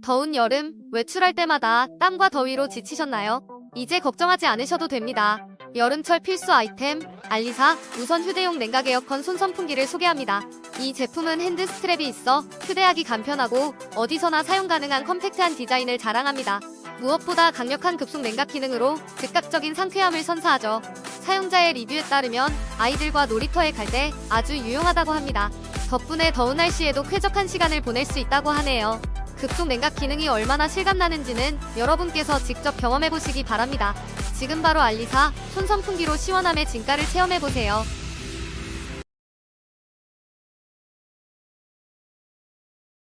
더운 여름, 외출할 때마다 땀과 더위로 지치셨나요? 이제 걱정하지 않으셔도 됩니다. 여름철 필수 아이템, 알리사 무선 휴대용 냉각 에어컨 손선풍기를 소개합니다. 이 제품은 핸드 스트랩이 있어 휴대하기 간편하고 어디서나 사용 가능한 컴팩트한 디자인을 자랑합니다. 무엇보다 강력한 급속 냉각 기능으로 즉각적인 상쾌함을 선사하죠. 사용자의 리뷰에 따르면 아이들과 놀이터에 갈 때 아주 유용하다고 합니다. 덕분에 더운 날씨에도 쾌적한 시간을 보낼 수 있다고 하네요. 급속 냉각 기능이 얼마나 실감나는지는 여러분께서 직접 경험해보시기 바랍니다. 지금 바로 알리사 손선풍기로 시원함의 진가를 체험해보세요.